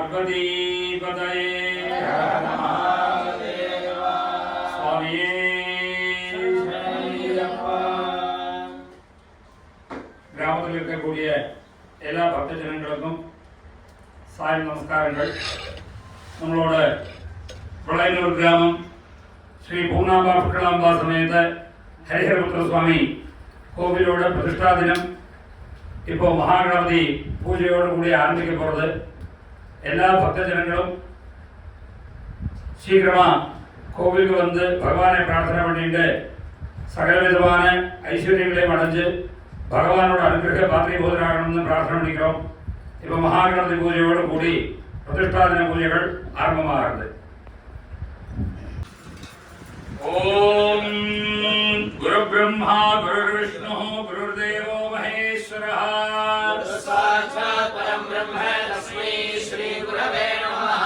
पार्वतीपतये स्वामिये கிராமத்தில் இருக்கக்கூடிய எல்லா பக்த ஜனங்களுக்கும் சாய் நமஸ்காரங்கள். நம்மளோட விளையனூர் கிராமம் ஸ்ரீ பூர்ணாம்பா புஷ்கலாம்பா சமேத ஹரிஹரபுத்திர சுவாமி கோவிலோட பிரதிஷ்டா தினம் இப்போ மகாகணபதி பூஜையோடு கூடிய ஆரம்பிக்க போகிறது. எல்லா பக்த ஜனங்களும் சீக்கிரமாக கோவிலுக்கு வந்து பகவானை பிரார்த்தனை பண்ணிட்டு சகல விதமான ஐஸ்வர்யங்களையும் அடைஞ்சு பகவானோட அனுகிரக பாத்திரபோதராகணும்னு பிரார்த்தனை பண்ணிக்கிறோம். இப்போ மகாகணபதி பூஜையோடு கூடி பிரதிஷ்டா தின பூஜைகள் ஆரம்பமாகிறது. ஓம் குரு பிரம்மா குரு விஷ்ணு குருதேவோ மகேஸ்வரः சாட்சாத் பரம் பிரம்ம தஸ்மை ஸ்ரீ குரவே நமः.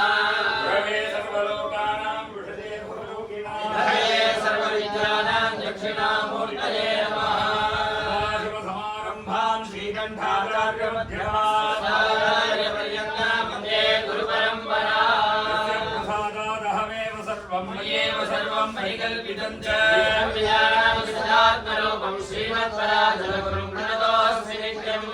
குரவே சர்வலோகானாம் விஷதே பூலோகினாம் நிதயே சர்வவித்யானாம் தட்சிணாமூர்த்தயே நமः. சமாரம்பாம் ஸ்ரீகண்டாச்சார்ய மத்யமாம் ஆச்சார்ய பர்யந்தாம் வந்தே குரு பரம்பரா. பிரசாதாதஹமேவ சர்வம் மயேவ சர்வம் மயிகல்பிதம் ச வியானாம் சதாத்மரூபம் ஸ்ரீமத்பராஜலகுரும் பிரணதோஸ்மி நித்யம்.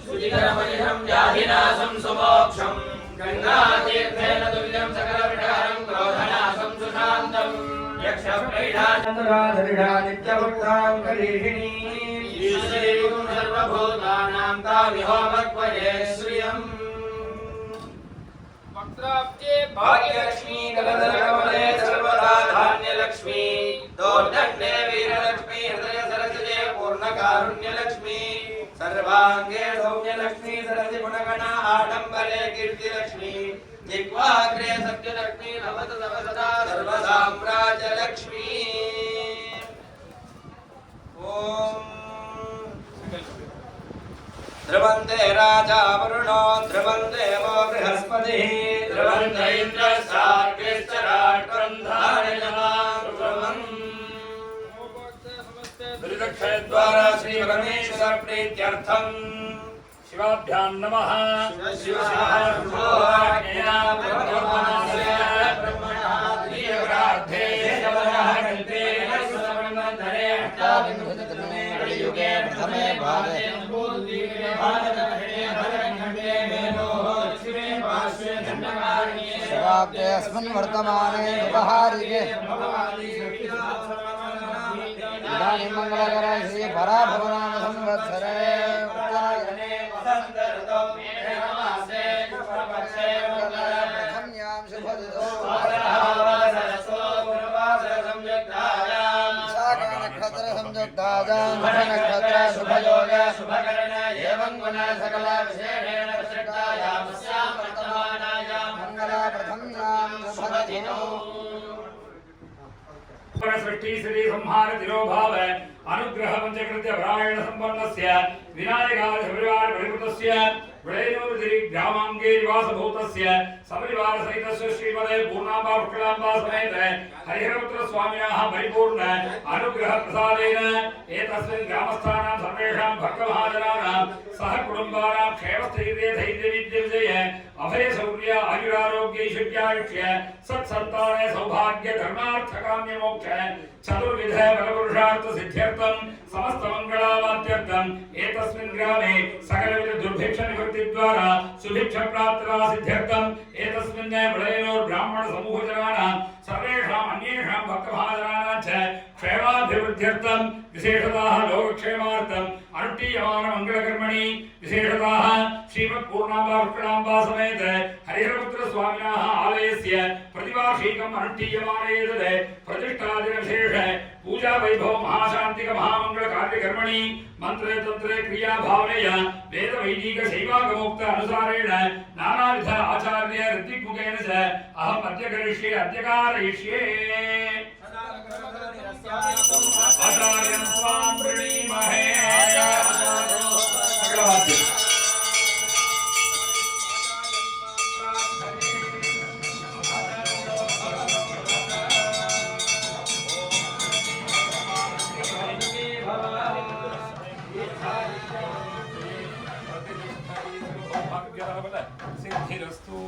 சுதிகரமணிஹம் யாதிநாசம் சுமோக்ஷம் கங்காதீர்த்தேன துல்யம் சகலவிடாரம் க்ரோதநாசம் சுஷாந்தம் யக்ஷப்ரைடாச்சந்திராதரிடா நித்யபக்தாம் கரீஷிணீ ஈஸ்வரீம் சர்வபூதானாம் தாவிஹோமக்வயே ஸ்ரீயம். वक्त्राब्जे भाग्यलक्ष्मी कलधरकमले सर्वदा धान्यलक्ष्मी दोर्दण्डे वीरलक्ष्मी हृदय सरसिजे पूर्णकारुण्यलक्ष्मी सर्वांगे सौम्यलक्ष्मी सरसि गुणगणा आडम्बरे कीर्तिलक्ष्मी जिह्वाग्रे सत्यलक्ष्मी नमत सदा सर्वसाम्राज्यलक्ष्मी. ओम ध्रुवन्ते राजा वरुणो ध्रुवन्ते वो बृहस्पतिः ध्रुवन्त इन्द्रस्तार्किश्चराट्रन्धारिणमाम् द्वारा श्री परमेश्वर प्रीत्यर्थं शिवाभ्यां नमः. शिव युगे प्रथमे भागे शिवाब्दे अस्मिन् वर्तमाने उपहारिके इदानीं मंगलकरे श्री पराभवनाम संवत्सरे उत्तरायणे वसन्त ऋतौ मेघमासे पुष्पपक्षे प्रथम्यां शुभदितो नक्षत्र शुभयोग शुभकरण एवं गुण सकल विशेषेण विशिष्टायां अस्यां वर्तमानायां मंगल प्रथम्यां शुभदिनो. सृष्टि श्री संहार तिरोभाव अनुग्रह पंचकृत्य परायण संपन्नस्य विनायकादि परिवार परिवृतस्य विलयनूर श्री ग्रामांगे निवासभूतस्य सपरिवार सहितस्य श्रीमते पूर्णाम्बा पुष्कलाम्बा समेत हरिहरपुत्र स्वामिनः परिपूर्ण अनुग्रह प्रसादेन एतस्मिन् ग्रामस्थानां सर्वेषां भक्तमहाजनानां सह कुटुम्बानां क्षेमस्थैर्ये धैर्यविद्यविजय अभय शौर्य आयुरारोग्य ऐश्वर्यायुष्य सत्सन्ताने सौभाग्य धर्मार्थ काम्य मोक्ष चतुर्विध बलपुरुषार्थ सिद्ध्यर्थं समस्त मंगलावाद्यर्थं एतस्मिन् ग्रामे सकलविध दुर्भिक्ष निवृत्ति द्वारा सुभिक्ष प्राप्तिरा सिद्ध्यर्थं एतस्मिन् विलयनूर ब्राह्मण समूह जनानां सर्वेषाम् अन्येषां भक्तमहाजनानां च क्षेमाभिवृद्ध्यर्थं विशेषतः लोकक्षेमार्थम् अनुष्ठीयमान मंगलकर्मणि विशेषतः श्रीमत् पूर्णाम्बा पुष्कलाम्बा समेत हरिहरपुत्र स्वामिनः आलयस्य प्रतिवार्षिकम् अनुष्ठीयमाने प्रतिष्ठादिन विशेष पूजा वैभव महाशांतिक महामंगल कार्य कर्मणि मंत्रे तंत्रे क्रिया भावनेय वेद वैदिक शैवागमोक्त अनुसारेण नानाविध आचार्य ऋत्विकमुखेन च अहम् अद्य करिष्ये अद्य कारयिष्ये. आचार्यं Swan प्रणीमहे. Get out of that. Siddhirastu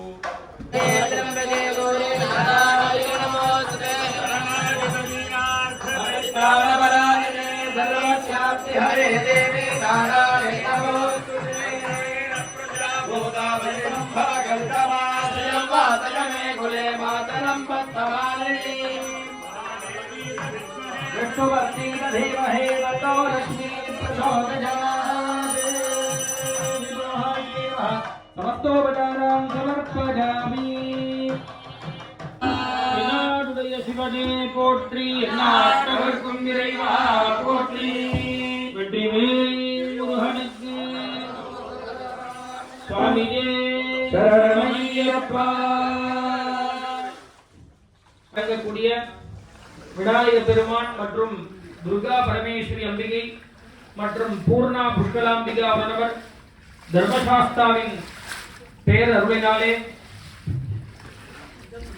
हरे देवी कुले मातरं विष्णुवर्ती धीमहि ततो लक्ष्मी प्रचोदयात् समस्तोपचारां समर्पयामि नाडुடைய சிவனே போற்றி நாட்டவர்க்கும் இறைவா போற்றி வெற்றிவேல் முருகனுக்கு சுவாமியே சரணமையப்பா கூடிய விநாயகர் பெருமான் மற்றும் துர்கா பரமேஸ்வரி அம்பிகை மற்றும் பூர்ணா புஷ்கலாம்பிகா அவரவர் தர்மசாஸ்தாவின் பேரருளினாலே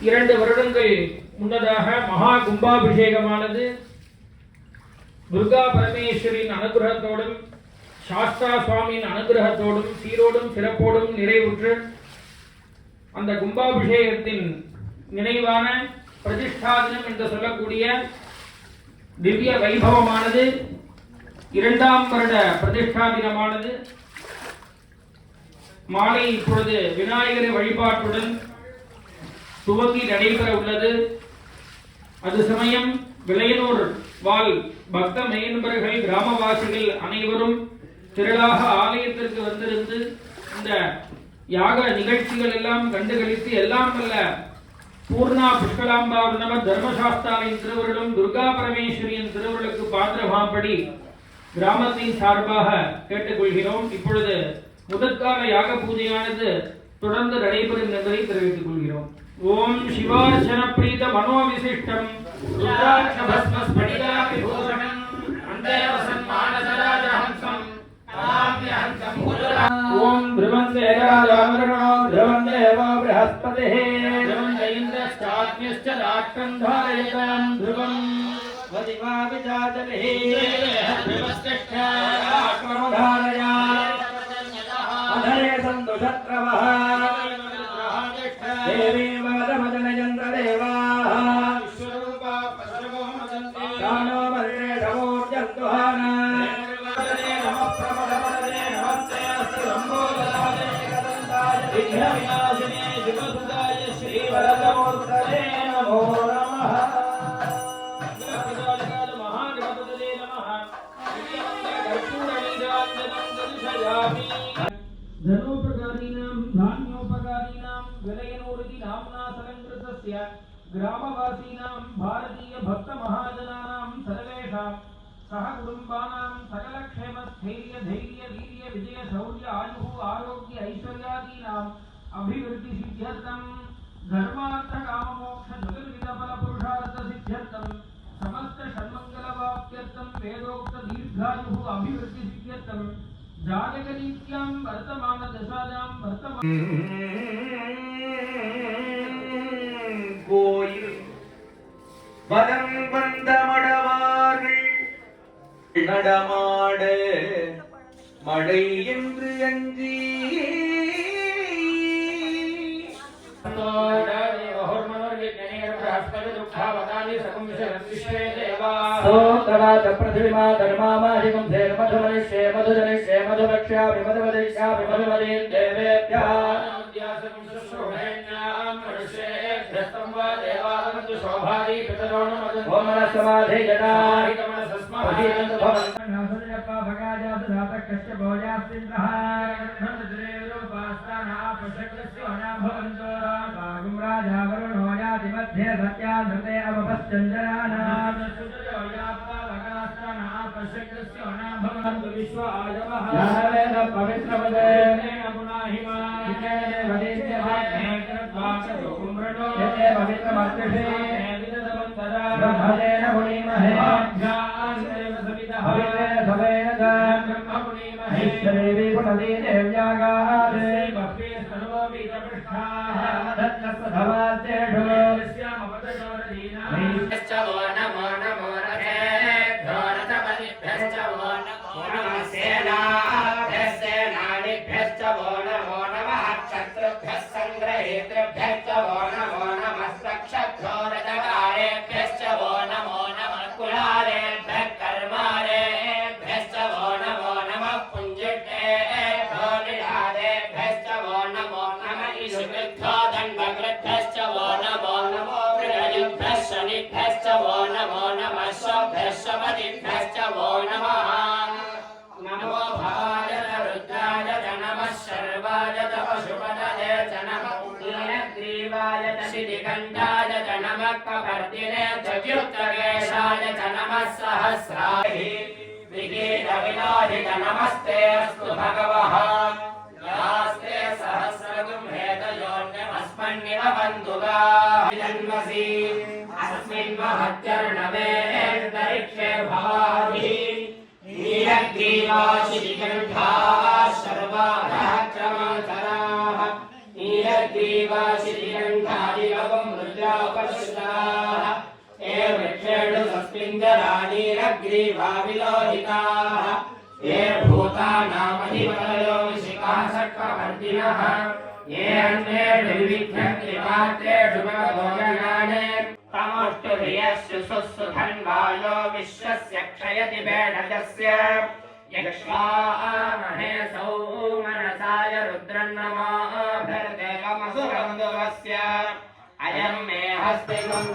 2 வருடங்கள் முன்னதாக மகா கும்பாபிஷேகமானது துர்கா பரமேஸ்வரியின் அனுகிரகத்தோடும் சாஸ்தா சுவாமியின் அனுகிரகத்தோடும் சீரோடும் சிறப்போடும் நிறைவுற்று அந்த கும்பாபிஷேகத்தின் நினைவான பிரதிஷ்டா தினம் என்று சொல்லக்கூடிய திவ்ய வைபவமானது 2ஆம் வருட பிரதிஷ்டா தினமானது மாலை இப்பொழுது விநாயகரை வழிபாட்டுடன் துவங்கி நடைபெற உள்ளது. அது சமயம் விளையனூர் வாழ் பக்த மெய்யன்பர்கள் கிராமவாசிகள் அனைவரும் திரளாக ஆலயத்திற்கு வந்திருந்து இந்த யாக நிகழ்ச்சிகள் எல்லாம் கண்டுகளித்து எல்லாம் வல்ல பூர்ணா புஷ்கலாம்பாவனவர் தர்மசாஸ்தாவின் திருவருளும் துர்கா பரமேஸ்வரியின் திருவருளுக்கு பாத்திரமாம்படி கிராமத்தின் சார்பாக கேட்டுக்கொள்கிறோம். இப்பொழுது முதற்கால யாக பூஜையானது தொடர்ந்து நடைபெறும் என்பதை தெரிவித்துக் கொள்கிறோம். ஓம் சிவார்ச்சன பிரீத மனோவிசிஷ்டம் ருத்ராட்ச பஸ்ம ஸ்படிகா விபூஷணம் அந்தேவசன் மானசராஜஹம்சம் தாம்யஹம்சம் முஜரா ஓம் த்ருவந்தேராஜாமரணோ த்ருவந்தேவ ப்ரஹஸ்பதிஹ த்ருவந்த இந்திரஸ்தாத்ம்யஸ்ச தாட்கந்தாரயதம் த்ருவம் வதிவா விஜாதலிஹ த்ருவஸ்கஷ்ட ஆக்ரமதாரயா அதரே சந்துஷத்ரவஹ देवी वादमदनयन्द्रदेवाः विश्वरूपा सर्वमदन्ते दानो मदे नमोर्जन्तुहाना नमः प्रमदमदे नमस्ते अस्तु सम्बोधनाय कदन्ताय विघ्नविनाशिने शिवसुदाय श्रीवरदमूर्तये नमो नमः महागणपतये नमः कर्पूरनीराञ्जनं दर्शयामि धनोपकारीणां धान्योपकारीणां विलयनूर्ति नाम्ना सलङ्कृतस्य ग्रामवासीनां भारतीय भक्तमहाजनानां सर्वेषां सह कुटुम्बानां सकलक्षेमस्थैर्य धैर्य वीर्य विजय शौर्य आयुः आरोग्य ऐश्वर्यादीनाम् अभिवृद्धिसिद्ध्यर्थं धर्मार्थ काममोक्ष चतुर्विधफलपुरुषार्थ सिद्ध्यर्थं समस्त षण्मङ्गलवाप्त्यर्थं वेदोक्त दीर्घायुः अभिवृद्धिसिद्ध्यर्थं जातकरीत्यां वर्तमान दशायां वर्तमान கோயில் வலம் வந்த மடவார்கள் நடமாட மழை என்று அஞ்சி पृथिवीमा धर्मामाधिकं धेन मधुमनिष्ये मधुजनिष्ये मधुरक्ष्यामि मधुवदिष्यामि मधुमदीं देवेभ्यः ओम समाधि जना ब्रह्मदेन पुनीमहे देवी पुनदी देव्यागादे क्षत्रुभ्य सुकृद्धो दण्डकृद्धश्च वो नमो नमो मृगयुभ्यश्च निभ्यश्च वो नमो नमः शुभ्यश्च पतिभ्यश्च वो नमः नमो भवाय रुद्राय च नमः शर्वाय च पशुपतये च नमः नीलग्रीवाय च शितिकण्ठाय च नमः कपर्दिने च द्युत्तकेशाय च नमः सहस्राय विकीटविनाहि च नमस्ते अस्तु भगवः यास्ते सहस्रगुम्भेदयोन्यमस्मन्निव बन्धुगाः जन्मसि अस्मिन् महच्चर्णवे अन्तरिक्षे भवाभिः नीलग्रीवाशितिकण्ठाः सर्वाः क्रमान्तराः नीलग्रीवाशितिकण्ठादिवं रुद्रोपसृताः ये वृक्षेषु तस्मिञ्जरा नीलग्रीवा विलोहिताः ये भूतानामधिपतयो शिखाः चक्रवर्तिनः ये अन्येषु विविध्यन्त्रिपात्रेषु भोजनानि तमोष्टुभियस्य सुसुधन्वायो विश्वस्य क्षयति बेढजस्य यक्ष्वामहे सौमनसाय रुद्रन्नमोऽभिर्देवमसुरन्दुवस्य अयं मे हस्तिकं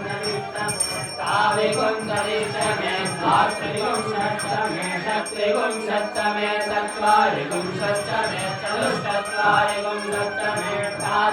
ताविकं सरिष्टमे धात्रिकं षट्टमे शत्रिकं षट्टमे चत्वारिकं षट्टमे चतुश्चत्वारिकं षट्टमे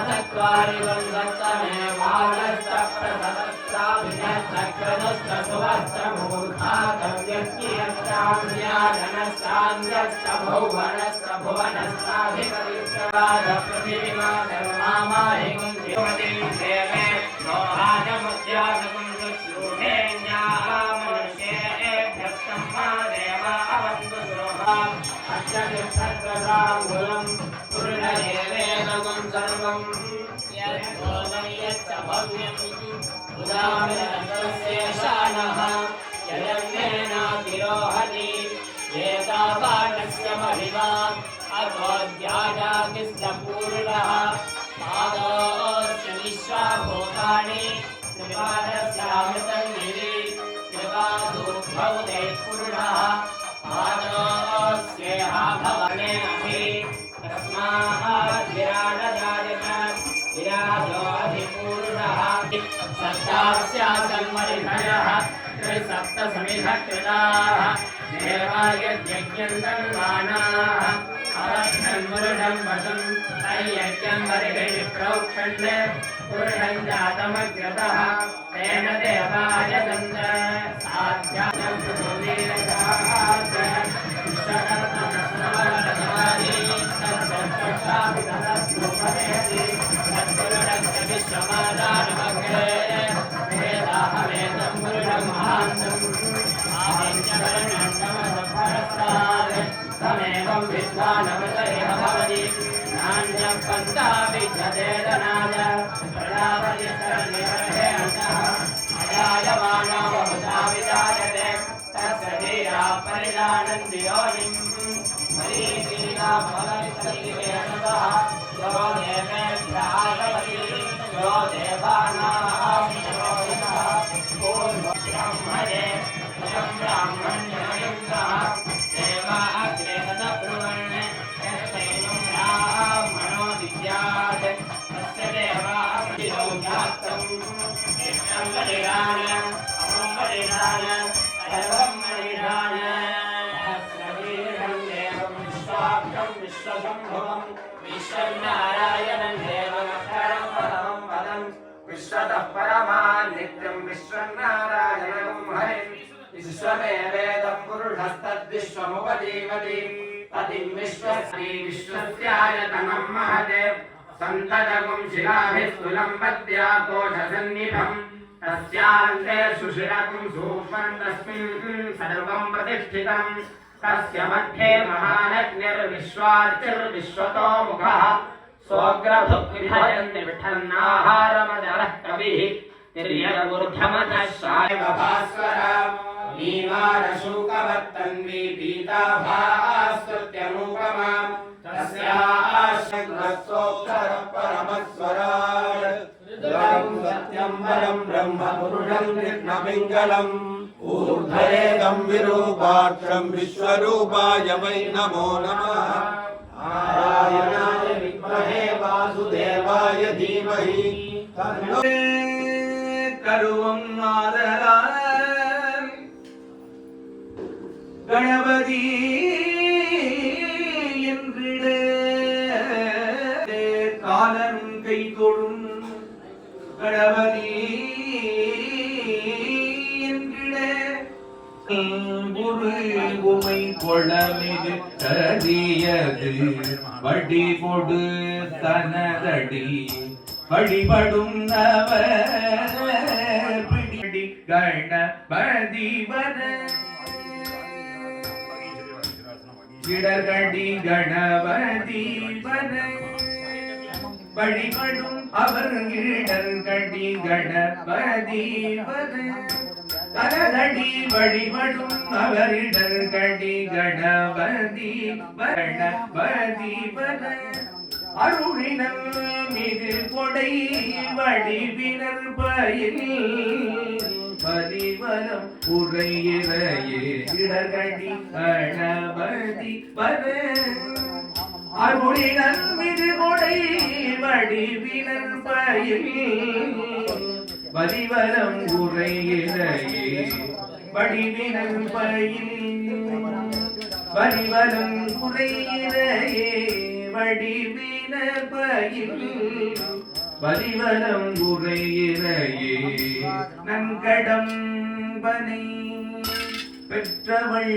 चत्वारिकं षट्टमे वागश्चक्रसहस्राभिषक्क्रतुश्च सुवस्त्रमुखातव्यज्ञाधनस्तान्द्यश्च भुवनश्च भुवनस्ताभिपरित्राजपृथिवीमाधर्मामाहिकं देवतीं देवे रोहाजमुद्यासकं शुश्रूषेण्यामनुष्येभ्यः मा देवा अवन्तु सुरोहा अक्षतिसर्वसाङ्गुलं पूर्णदेवेदकं सर्वं यच्च भव्यम् उदामिरतस्येषानः ययन्नेनातिरोहति एतावानस्य महिमा अगोद्याजातिस्य पूर्णः पादोऽस्य विश्वाभूतानि कृपादस्यामृतन्निधि कृपादुर्भौ पूर्णः पादोऽस्येह भवनेऽपि तस्मात् विराजजायत विराजो अधिपूर्णः सप्तास्यासन्मरिधयः त्रिसप्तसमिधकृताः देवायज्ञन्धन्वानाः अवक्षन्मुरुषं वशं तयज्ञं वरिभिः प्रोक्षन् पुरुषं जातमग्रतः तेन देवाय दन्त साध्यानं सुदीर्घात् विश्वकर्मणस्मरणादि तत्सर्वशाभितरस्मुपदेति तत्पुरुषस्य विश्वमादानमग्रे वेदाहमेतं पुरुषं महान्तम् आहिञ्चकरणन्दमसफलस्तात् तमेवं विद्वानवतयः भवति नान्यं पन्था विद्यते धनाय प्रजापतिस्तरनिवर्हे अन्तः अजायमानो बहुधा विजायते तस्य धीरा परिजानन्ति योनिम् मरीचीना फलविसर्गिवेणतः यो देवेभ्यागवति यो देवानां पुरोहितः पूर्वब्रह्मणे यं ब्राह्मण्ययुक्तः देवा अग्रे तदब्रुवन् यस्तैनं ब्राह्मणो विद्यात् तस्य देवा प्रतिलो जातम् कृष्णं बलिदान अहं बलिदान सर्वं बलिदान सहस्रवीर्यं देवं विश्वाख्यं विश्वशम्भुवं विश्वं नारायणं देवमक्षरं परमं पदं विश्वतः परमान् नित्यं विश्वं नारायणं हरिं विश्वमेवेदं पुरुषस्तद्विश्वमुपजीवति पतिं विश्वस्मै विश्वस्यायतनं महते सन्ततगुं शिलाभिः पद्याकोशसन्निभम् तस्यान्ते सुशिरगुं सूक्ष्मं तस्मिन् सर्वं प्रतिष्ठितम् तस्य मध्ये महानग्निर्विश्वार्चिर्विश्वतो मुखः स्वग्रभुग्विभजन्ति विठन्नाहारमदरः कविः निर्यगूर्धमतः शायभास्वर नीवारशूकवत्तन्वी पीताभास्तुत्यनुपमा तस्याश्रग्रस्तोत्तरः परमस्वराट् सत्यं परं ब्रह्म पुरुषं कृष्णपिङ्गलम् ऊर्ध्वरेदं विरूपाक्षं विश्वरूपाय वै नमो नमः नारायणाय विद्महे वासुदेवाय धीमहि तन्नो கருவம் ஆதலால் கணபதி என்றிட காலன் கை தொழும் கணபதி என்றிட குரு உமை கொளமிகு கதியது வடி கொடு தனதடி வழிபடும் பிடி கணபதி வர இடர்கடி கணபதி வர வழிபடும் அவர் இடர்கடி கணபதி வர தனதடி வழிபடும் அவர் இடர்கடி கணபதி கணபதி வர அருளினல் மிகு கொடை வடிவினர் பயில் பதிவலம் உரையிறையே இடர்கடி கணபதி வர அருளினல் மிகு கொடை வடிவினர் பயில் பதிவலம் உரையிறையே வடிவினர் பயில் பதிவலம் உரையிறையே வடிவின பயில் வலிவலம் உரையிறையே நன்கடம்பனை பெற்றவள்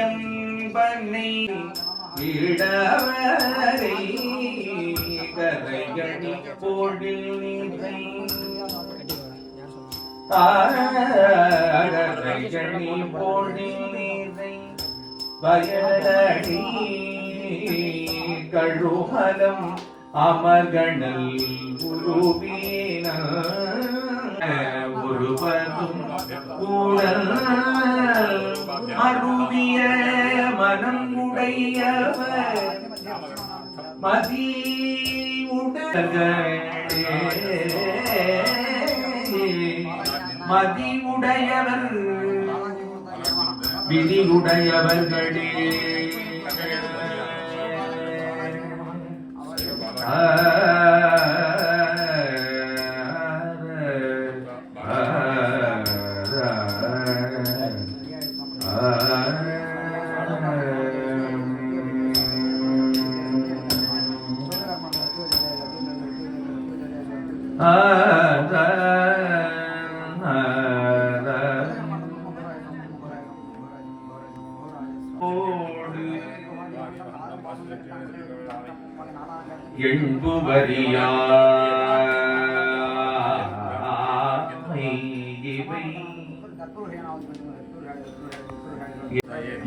நன்கடம்பனை இடவரை கரைகணி போடில் நீரை கரைகணி போடில் நீரை வயலடி கழுமலம் அமர்கணல் உருவீன உருவதும் கூடல் அருவிய மனம் உடையவர் மதி மதி உடையவர் விதியுடையவர்களே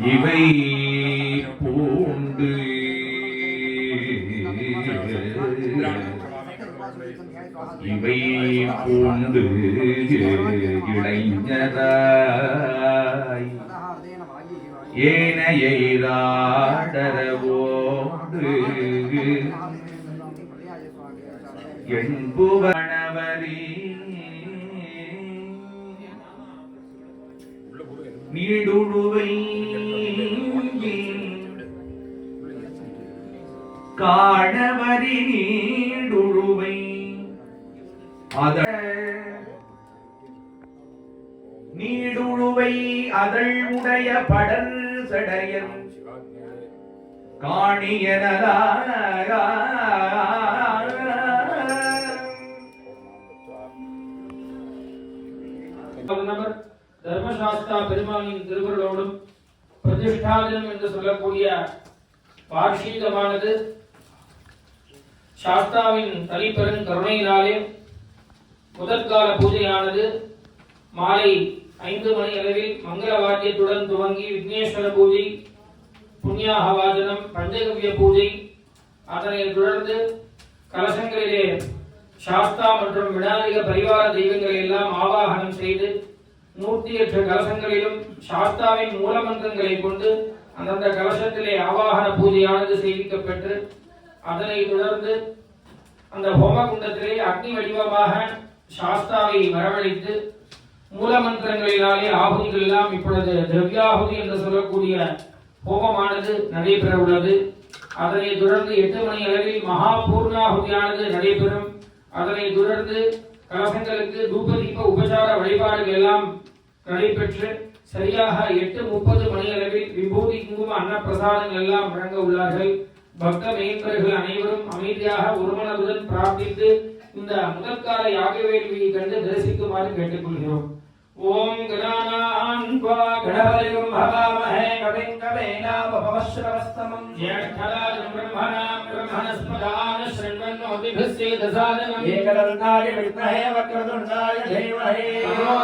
இவை பூண்டு இவை பூண்டு இளைஞராய் ஏனையராடரவோடு என்புவனவரி நீடுழுவை காணவரி நீடுழுவை நீடுழுவை அதழ் உடைய படல் சடையன் காணியனரா நபர் தர்மசாஸ்தா பெருமானின் திருவருளோடும் பிரதிஷ்டாதினம் என்று சொல்லக்கூடிய வார்ஷிகமானது சாஸ்தாவின் தனிப்பெரும் கருணையினாலே முதற்கால பூஜையானது மாலை 5 மணி அளவில் மங்கள வாத்தியத்துடன் துவங்கி விக்னேஸ்வர பூஜை, புண்ணியாகவாதனம், பஞ்சகவ்ய பூஜை, அதனைத் தொடர்ந்து கலசங்களிலே சாஸ்தா மற்றும் விநாயக பரிவார தெய்வங்களை எல்லாம் ஆவாகனம் செய்து 108 கலசங்களிலும் சாஸ்தாவின் மூலமந்திரங்களை கொண்டு அந்தந்த கலசத்திலே ஆவாகன பூஜையானது செய்விக்கப்பெற்று அதனைத் தொடர்ந்து அந்த ஹோமகுண்டத்திலே அக்னி வடிவமாக சாஸ்தாவை வரவழைத்து மூலமந்திரங்களினாலே ஆகுதிகள் எல்லாம் இப்பொழுது திரவியாகுதி என்று சொல்லக்கூடிய ஹோமமானது நடைபெற உள்ளது. அதனைத் தொடர்ந்து 8 மணி அளவில் மகா பூர்ணாகுதியானது நடைபெறும். அதனைத் தொடர்ந்து கலசங்களுக்கு தூபதீப உபசார வழிபாடுகள் எல்லாம் நடைபெற்று சரியாக 8:30 மணி அளவில் விபூதி குங்கும அன்னப்பிரசாதங்கள் எல்லாம் வழங்க உள்ளார்கள். பக்த மேய்ப்பர்கள் அனைவரும் அமைதியாக ஒருமனதுடன் பிரார்த்தித்து இந்த முதற்கால யாக வேள்வியை கண்டு தரிசிக்குமாறு கேட்டுக்கொள்கிறோம். ஓம் கணானான்வா கணபதியும் ஹவாமஹே கவிம் கவேனாவபவஸ்ரவஸ்தமம் ஜேஷ்டராஜம் பிரம்மணாம் பிரம்மணஸ்பதான ஸ்ரண்வன்னோதிபிஸ்ஸே தசாதனம் ஏகதந்தாய வித்மஹே வக்ரதுண்டாய தீமஹி தன்னோ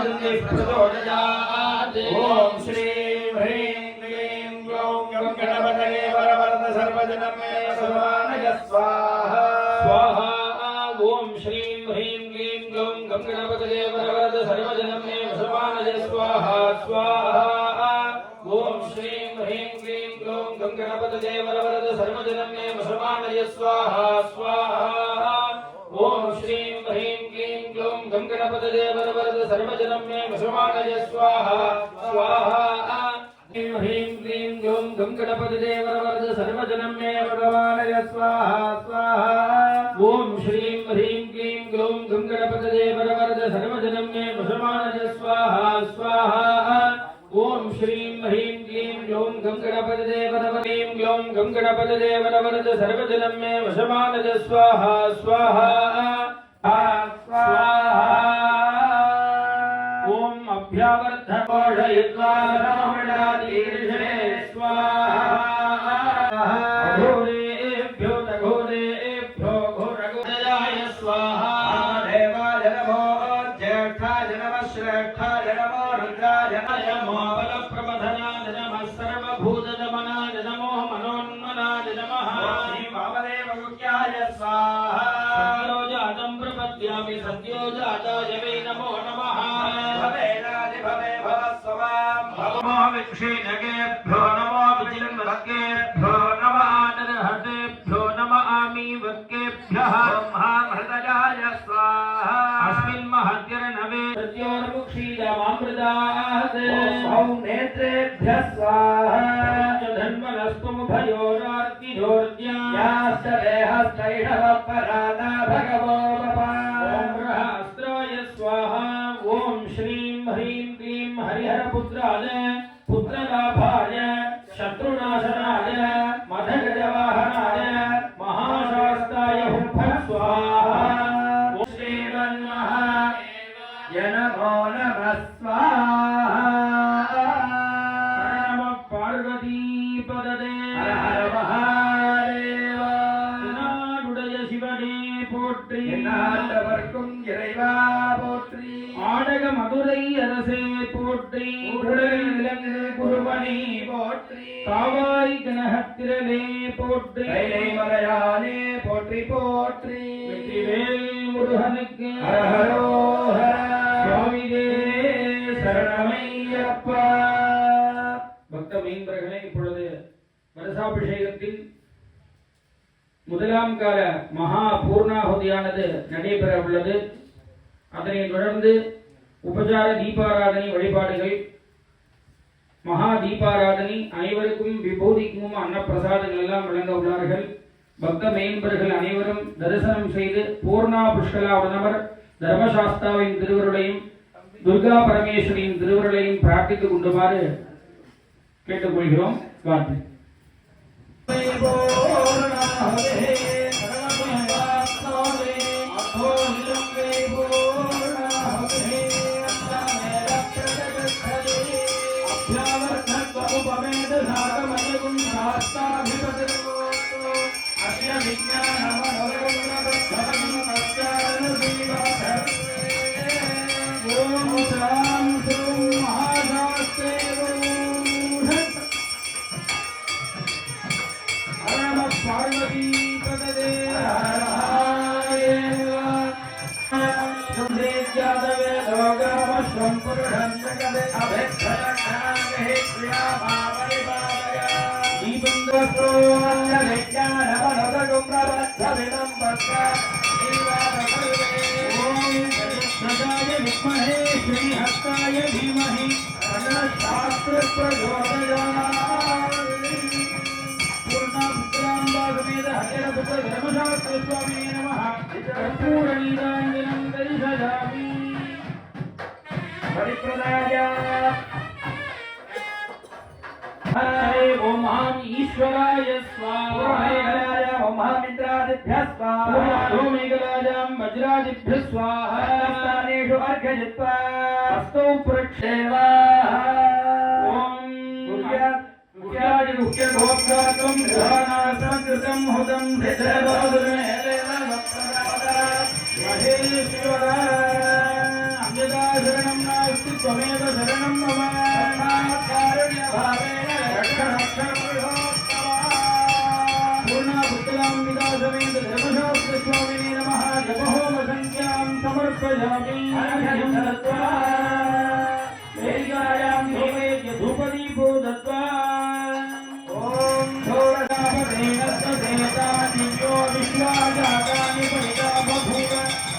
பிரச்சோதயாத். ஓம் ஸ்ரீம் ஹ்ரீம் க்ளீம் க்ளௌம் கம் கணபதயே வரவரத சர்வஜனம் மே சர்வானய ஸ்வாஹா ஸ்வாஹா. ஓம் ஸ்ரீம் ஹ்ரீம் க்ளீம் க்ளௌம் கம் கணபதயே வரவரத சர்வஜனம் மே சர்வானய ஸ்வாஹா ஸ்வாஹா. ஓம் ஸ்ரீம் ஹ்ரீம் க்ளீம் க்ளௌம் கம் கணபதயே வரவரத சர்வஜனம் மே சர்வானய ஸ்வாஹா ஸ்வாஹா. ஓம் ஸ்ரீம் ஹ்ரீம் க்ளீம் க்ளௌம் கம் கணபதயே வரவரத சர்வஜனம் மே சர்வானய ஸ்வாஹா ஸ்வாஹா. ह्रीं क्लीं ग्लौं गं गणपतिदे वरवरद सर्वजनं मे भगवानय स्वाहा स्वाहा. ॐ श्रीं ह्रीं क्लीं ग्लौं गं गणपतिदे वरवरद सर्वजनं मे वशमानय स्वाहा स्वाहा. ॐ श्रीं ह्रीं क्लीं ग्लौं गं गणपतिदे वरवरीं ग्लौं गं गणपतिदे वरवरद सर्वजनं मे वशमानय स्वाहा स्वाहा स्वाहा. ओम अभ्यावर्धकोषयित्वा ब्राह्मणादीर्षे स्वाहा. घोरेभ्यो घोरेभ्यो घोरगोदयाय स्वाहा. देवाय नमो ज्येष्ठाय नमः श्रेष्ठाय नमो रुद्राय नमो बलप्रबधनाय नमः सर्वभूतदमनाय नमो मनोन्मनाय नमः. श्री वामदेव मुख्याय स्वाहा. सद्यो जातं प्रपद्यामि सद्यो जाताय वै नमो नमः. विक्षेणकेभ्यो नमो विचिन्वकेभ्यो नमः नरहतेभ्यो नमः आमीवकेभ्यः ब्रह्मामृतजाय स्वाहा. अस्मिन् महद्यर्नवे सत्योर्मुक्षीयमामृतात् सौ नेत्रेभ्यः स्वाहा. धन्वनस्त्वमुभयोरार्तिजोर्द्याश्च देहस्तैषवपराना भगवो अस्त्राय स्वाहा. ओम श्रीं ह्रीं क्लीं हरिहरपुत्राय पुत्रलाभाय शत्रुनाशनाय मदगजवाहनाय महाशास्ताय हुं स्वाहा. श्रीमन्महादेवाय नमो नमः स्वाहा. नमः पार्वतीपदे हर महादेव. नाडुடைய சிவனே போற்றி. நாட்டவர்க்கும் இறைவா போற்றி. ஆடக மதுரை அரசே போற்றி. உடலில் விளங்கு குருவனே போற்றி. காவாய் கனகத்திரளே போற்றி. கைலை மலையானே போற்றி போற்றி. வெற்றிவேல் முருகனுக்கு ஹரோஹர. சுவாமியே சரணமையப்பா. பக்த மீன்பர்களே, இப்பொழுது வருஷாபிஷேகத்தின் முதலாம் கால மகா பூர்ணாகுதியானது நடைபெற உள்ளது. அதனைத் தொடர்ந்து உபசார தீபாராதனை வழிபாடுகள், மகா தீபாராதனை, அனைவருக்கும் விபூதி குங்கும அன்னப்பிரசாதங்கள் எல்லாம் வழங்க உள்ளார்கள். பக்த மேன்பர்கள் அனைவரும் தரிசனம் செய்து பூர்ணா புஷ்கலா உடனவர் தர்மசாஸ்தாவின் திருவருளையும் துர்கா பரமேஸ்வரியின் திருவருளையும் பிரார்த்தித்துக் கொண்டுமாறு கேட்டுக்கொள்கிறோம். வாழ்த்து. श्रीहस्ताय धीमहि शास्त्र प्रचोदयात्. समेत हरिहरपुत्र धर्मशास्त्र स्वामिने नमः कर्पूरनीराञ्जनं दर्शयामि परिप्रदाय ओम महाम ईश्वराय स्वाहा ओम महामित्रादिभ्यः स्वाहा ओम मेघराजां वज्रादिभ्यः स्वाहा स्थानेषु अर्घ्यजित्वा हस्तौ प्रक्षेवा ओम मुख्यादिमुख्यगोप्तात्वं ध्यानासंकृतं हुतं महेश्वरा अंजदा शरणं नास्ति त्वमेव शरणं मम पूर्णाभुक्तलाम्बिकासमेत धर्मशास्त्र स्वामिने नमः जपहोम संख्यां समर्पयामि वेदिकायां नैवेद्य धूपदीपो दत्त्वा ॐ षोडशापदेन सदेता दिव्यो विश्वाजातानि परिता बभूव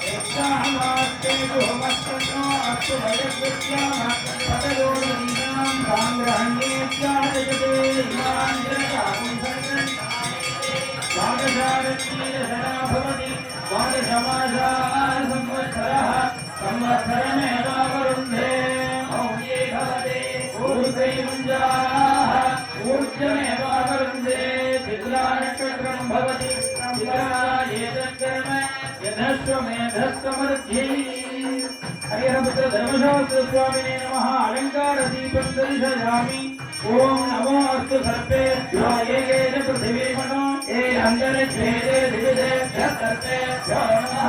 यस्यामास्ते दुहमस्तनो अस्तु भयकृत्यामः पदयोगीनां साङ्ग्रहण्येत्यादयते इमाञ्जनकां द्वादशारत्नीरसना भवति द्वादशमासाः संवत्सरः संवत्सरमेवावरुन्धे मौये भवते ऊर्ध्वे मुञ्जाः ऊर्ध्वमेवावरुन्धे चित्रानक्षत्रं भवति चित्रायेतत्कर्म यथस्वमेधस्वमर्ध्ये हरिहरपुत्र धर्मशास्त्र स्वामिने नमः अलङ्कारदीपं दर्शयामि ओम नमो अस्तु सर्पेभ्यो येन पृथिवीमनो ये अन्तरिक्षेते दिविदेभ्यः सर्पेभ्यो नमः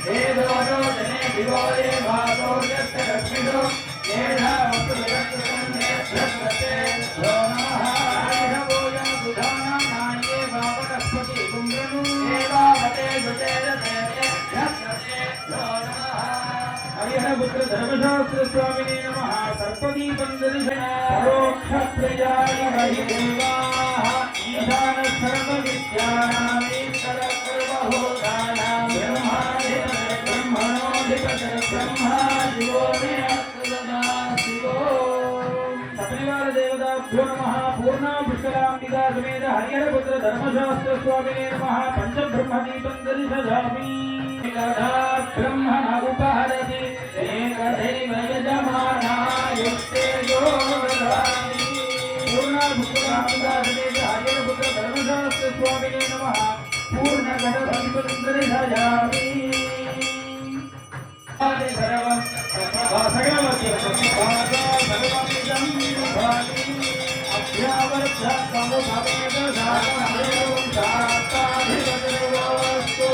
हे दोषो जने दिवो ये भागो यस्य लक्ष्मिषो येषा वस्तु जगत्कृतं येभ्यः सर्पेभ्यो नमः आयुधभोजन सुधानां नान्ये वापनस्पति कुम्भ्रनु एवावते जुतेरतेभ्यः सर्पेभ्यो नमः हरिहरपुत्र धर्मशास्त्र स्वामिने नमः सर्पदीपं परोक्षप्रियाय हरिदेवाः ईशान सर्वविद्यानामीश्वर सर्वभूतानां ब्रह्मणोऽधिपति ब्रह्मा शिवो मे अस्तुतः शिवो सपरिवार देवताभ्यो नमः पूर्णापुष्कराम्बिका समेत हरिहरपुत्र धर्मशास्त्र स्वामिने नमः पञ्चब्रह्मदीपं दर्शयामि ब्रह्मण उपहरति एकदैव यजमाना युक्ते योगदानि पूर्णाभुक्तरामदासमेत हरिहरपुत्र धर्मशास्त्र स्वामिने नमः पूर्णगणपतिं दर्शयामि सर्वं अभ्यावर्धसमुपमेत साधनमेवं शास्त्राधिपतिर्वस्तु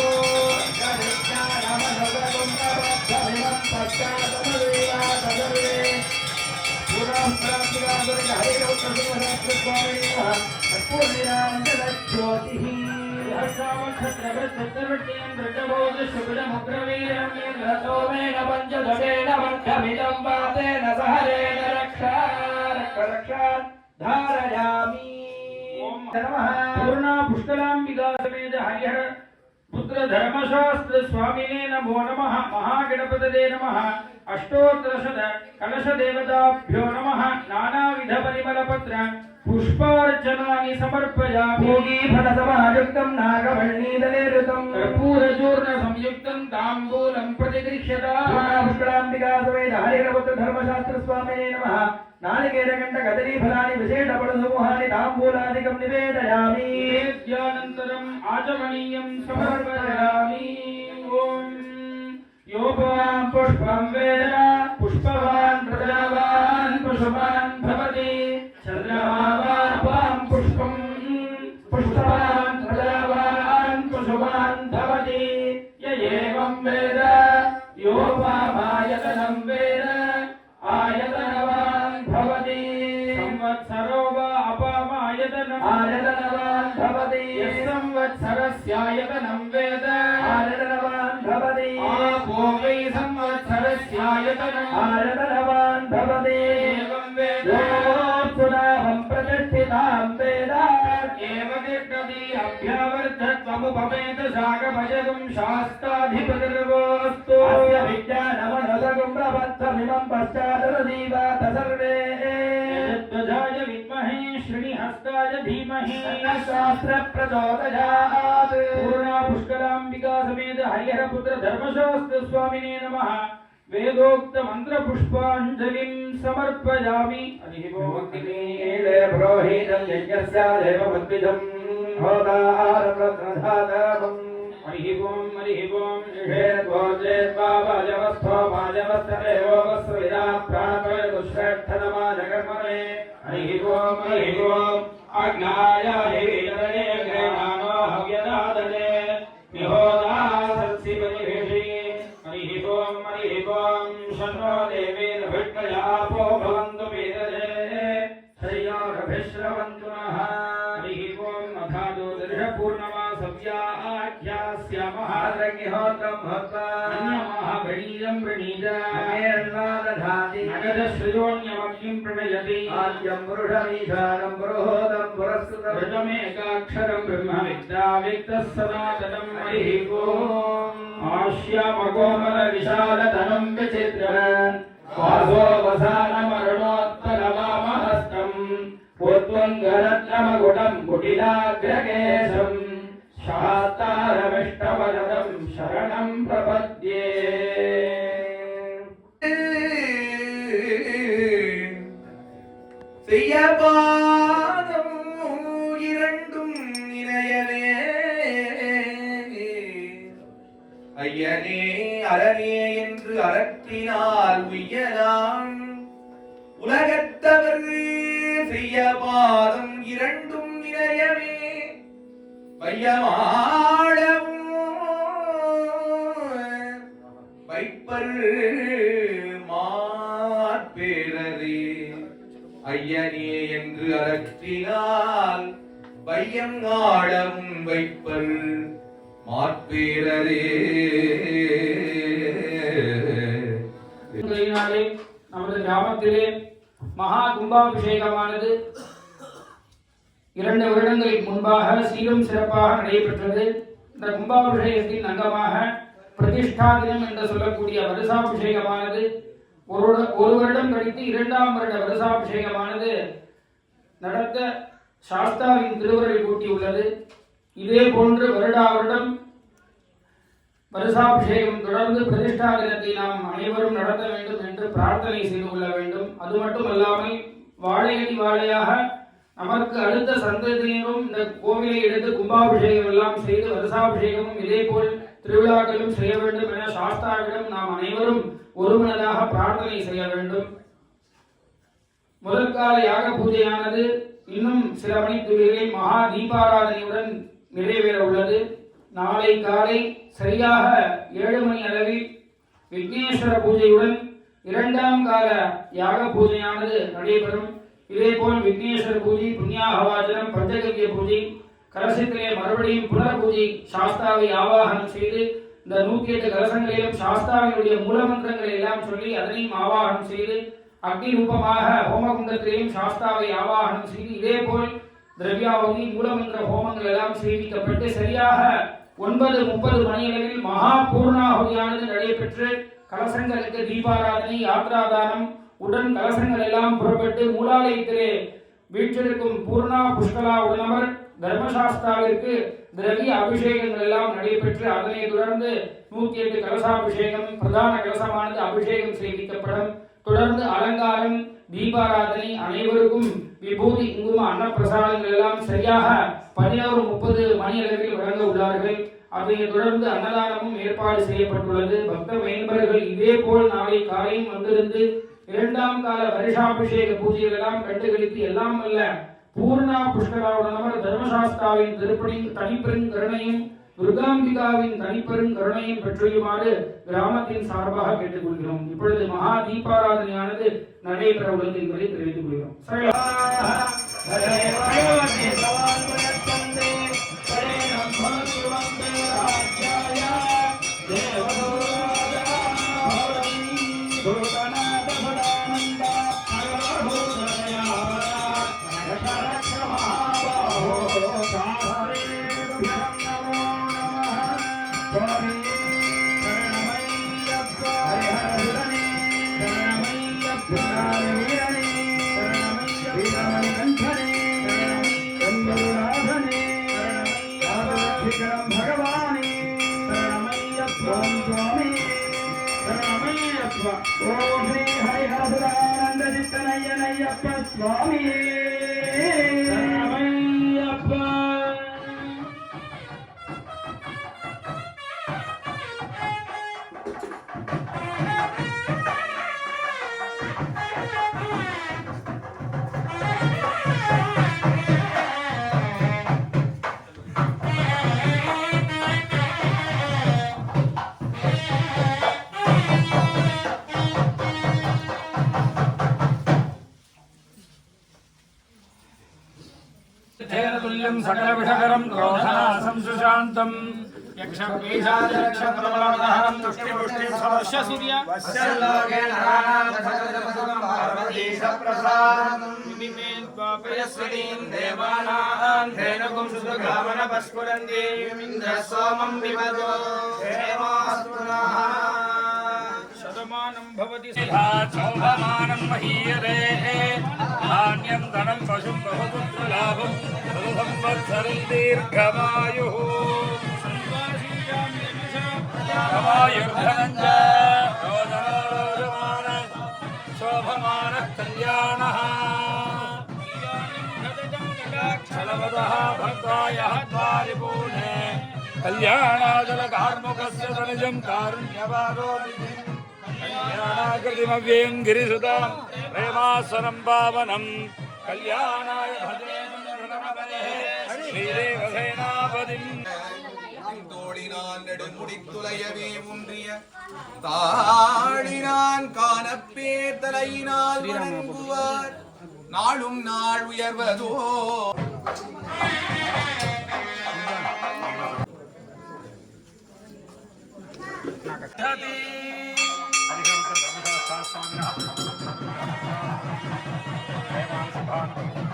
पूर्णा पुष्कलाम्बिका समेत हरिहर पुत्र धर्मशास्त्र स्वामिने नमो नमः महागणपतये नमः अष्टोत्तरशत कलश देवताभ्यो नमः नानाविध परिमलपत्र पुष्पार्चनानि समर्पयामि भोगी फलसमायुक्तं नागवल्लीदलेरुतं कर्पूरचूर्ण संयुक्तं ताम्बूलं प्रतिगृह्यताम् पुष्कलाम्बिका समेत हरिहरपुत्र धर्मशास्त्र स्वामिने नमः नालिकेरकण्ठ कदली फलानि विशेषफलसमूहानि ताम्बूलादिकं निवेदयामि ज्ञानन्तरम् आचमनीयं समर्पयामि ॐ योपवान् पुष्पं वेद पुष्पवान् प्रजावान् पशुवान् भवति चन्द्रमावान् पुष्पं पुष्पवान् प्रजावान् पशुवान् भवति य एवं वेद योपमायतनं वेद आयतनवान् भवति संवत्सरो वा अपमायतनम् आयतनवान् भवति संवत्सरस्यायतनं वेद आयतनवान् भवति आपो वै संवत्सरस्यायतनम् आयतनवान् भवति एवं वेद योऽप्सुनाभं प्रतिष्ठितां वेद एव तिष्ठति अभ्यावर्धत्वमुपमेत शाकभजगं शास्ताधिपतिर्वोऽस्तु अस्य विज्ञानमनसगं प्रबद्धमिमं पश्चादरदीवा सर्वे ध्वजाय विद्महे श्रीहस्ताय धीमहि शास्त्र प्रचोदयात् पूर्णा पुष्कराम्बिका समेत हरिहरपुत्र धर्मशास्त्र स्वामिने नमः वेदोक्त मंत्र पुष्पांजलिं समर्पयामि हरिः ओम नीले पुरोहितं यज्ञस्य देवमद्विजं होतारप्रधातमं हरिः ओम ेत्वाजवस्थो माजवस्थदेवो वस्विदा प्राणपयदुश्रेष्ठतमा जगन्मने हरिः ओम अग्नाय हिवितरे ग्रहाणो हव्यदादने निहोदा सत्सिपरिभिषि हरिः ओम शन्नो देवीर्भिष्टयापो भवन्तु वेदजे श्रेयोरभिश्रवन्तु नः हरिः ओम अथादो दर्शपूर्णमासव्याख्यास्यामः महारग्निहोत्रं भक्त्वा अन्यमहाभणीयं प्रणीता दधाति नगदश्रियोऽन्यमग्निं प्रणयति आद्यं पुरुषमीशानं पुरोहोतं पुरस्कृतं ऋतमेकाक्षरं ब्रह्मविद्याव्यक्तः सनातनं हरिः ओम् आश्यामकोमलविशालतनं विचित्रम् वासोऽवसानमरुणोत्तरवामहस्तम् पूर्त्वङ्गरत्नमकुटं कुटिलाग्रकेशम् शास्तारमिष्टवरदं शरणं प्रपद्ये செய்யபாதம் இரண்டும் இணையவே ஐயனே அரணே என்று அரற்றினால் உய்யலாம் உலகத்தவர் செய்யபாதம் இரண்டும் இணையவே வையமாடவும் வைப்பர் மாற்பேரரே ஐயனே என்று அரற்றினால் வையம் ஆடவும் வைப்பர் மாற்பேரரே. நமது கிராமத்திலே மகா கும்பாபிஷேகமானது 2 வருடங்களுக்கு முன்பாக சீரும் சிறப்பாக நடைபெற்றது. இந்த கும்பாபிஷேகத்தின் அங்கமாக பிரதிஷ்டா தினம் என்று சொல்லக்கூடிய வருஷாபிஷேகமானது ஒரு வருடம் கழித்து 2ஆம் வருட வருஷாபிஷேகமானது நடத்த சாஸ்தாவின் திருவருள் கூட்டியுள்ளது. இதே போன்று வருடம் வருஷாபிஷேகம் தொடர்ந்து பிரதிஷ்டா தினத்தை நாம் அனைவரும் நடத்த வேண்டும் என்று பிரார்த்தனை செய்து கொள்ள வேண்டும். அது மட்டுமல்லாமல் வாழையடி வாழையாக நமக்கு அடுத்த சந்ததியினரும் இந்த கோவிலை எடுத்து கும்பாபிஷேகம் எல்லாம் செய்து வருஷாபிஷேகமும் இதே போல் திருவிழாக்களும் செய்ய வேண்டும் என சாஸ்தாவிடம் நாம் அனைவரும் ஒருமனதாக பிரார்த்தனை செய்ய வேண்டும். முதற்கால யாக பூஜையானது இன்னும் சில மணித்துளிகளில் மகா தீபாராதனையுடன் நிறைவேற உள்ளது. நாளை காலை சரியாக 7 மணி அளவில் விக்னேஸ்வர பூஜையுடன் 2ஆம் கால யாக பூஜையானது நடைபெறும். இதேபோல் விக்னேஸ்வர பூஜை, புண்ணியாகவாச்சனம், பஞ்சகவ்ய பூஜை, கலசத்திலே மறுபடியும் புனர் பூஜை, சாஸ்தாவை ஆவாகனம் செய்து இந்த 108 கலசங்களிலும் சாஸ்தாவினுடைய மூலமந்திரங்களை எல்லாம் சொல்லி அதனையும் ஆவாகனம் செய்து அக்னி ரூபமாக ஹோமகுண்டத்திலேயும் சாஸ்தாவை ஆவாகனம் செய்து இதேபோல் திரவியாவதி மூலமந்திர ஹோமங்கள் எல்லாம் செய்விக்கப்பட்டு சரியாக 9:30 மணியளவில் மகா பூர்ணாகுதியானது நடைபெற்று கலசங்களுக்கு தீபாராதனை, யாத்ராதானம் உடன் கலசங்கள் எல்லாம் புறப்பட்டு மூலாலயத்திலே வீற்றிருக்கும் பூர்ணா புஷ்கலா உடனவர் தர்மசாஸ்தாவிற்கு திரவிய அபிஷேகங்கள் எல்லாம் நடைபெற்று அதனை தொடர்ந்து 108 கலசாபிஷேகம், பிரதான கலசமானது அபிஷேகம் செய்விக்கப்படும். தொடர்ந்து அலங்காரம், தீபாராதனை, அனைவருக்கும் விபூதி, குங்கும, அன்னப்பிரசாதங்கள் எல்லாம் சரியாக 11:30 மணி அளவில் வழங்க உள்ளார்கள். அதனை தொடர்ந்து அன்னதானமும் ஏற்பாடு செய்யப்பட்டுள்ளது. பக்த மைன்பர்கள் இதே போல் நாளை காலையும் வந்திருந்து 2ஆம் கால வருஷாபிஷேக பூஜைகள் எல்லாம் கண்டுகளித்து எல்லாம் அல்ல பூர்ணா புஷ்கராவுடனவர் தர்மசாஸ்தாவின் தனிப்பெரும் கருணையும் துர்காம்பிகாவின் தனிப்பெரும் கருணையும் பெற்றுமாறு கிராமத்தின் சார்பாக கேட்டுக்கொள்கிறோம். இப்பொழுது மகா தீபாராதனையானது நடைபெற உள்ளது என்பதை தெரிவித்துக் கொள்கிறோம். சரணம் பகவானே சரணமையப்பா ஓம் சுவாமி சரணமையப்பா ஓம் ஸ்ரீ ஹரிஹரசுதானந்த சித்தனையனையப்ப சுவாமியே சரணமையப்பா तुल्यं सकलविषकरं क्रोधनाशं सुशान्तं यक्षपीशाचरक्षप्रबलमदहरं तुष्टिपुष्टिं समर्शसूर्य वश्यलोके नराणां सकलजपसुखं पार्वतीशप्रसादं विपिमेन्त्वापयस्वतीं देवानां धेनुकुं सुसुगामनपस्फुरन्ति इन्द्रसोमं विमदो क्षेमास्तु नः शतमानं भवति शोभमानं महीयते धान्यं धनं पशुं बहुपुत्रलाभं संवत्सरं दीर्घमायुः समायुर्धनं च रोदनोरोदमान शोभमानः कल्याणः क्षलवदः भक्ताय हत्वारिपूर्णे कल्याणाचलकार्मुकस्य तनुजं कारुण्यवादोऽपि कल्याणाकृतिमव्ययं गिरिसुतां प्रेमासनं पावनं कल्याणाय भजे श्रीदेवसेनापतिम् தோழினான் நெடுமுடித்துளையவே ஊன்றிய தாழினான் காணப்பே தலையினால் வணங்குவார் நாளும் நாள் உயர்வதோ हरिहरं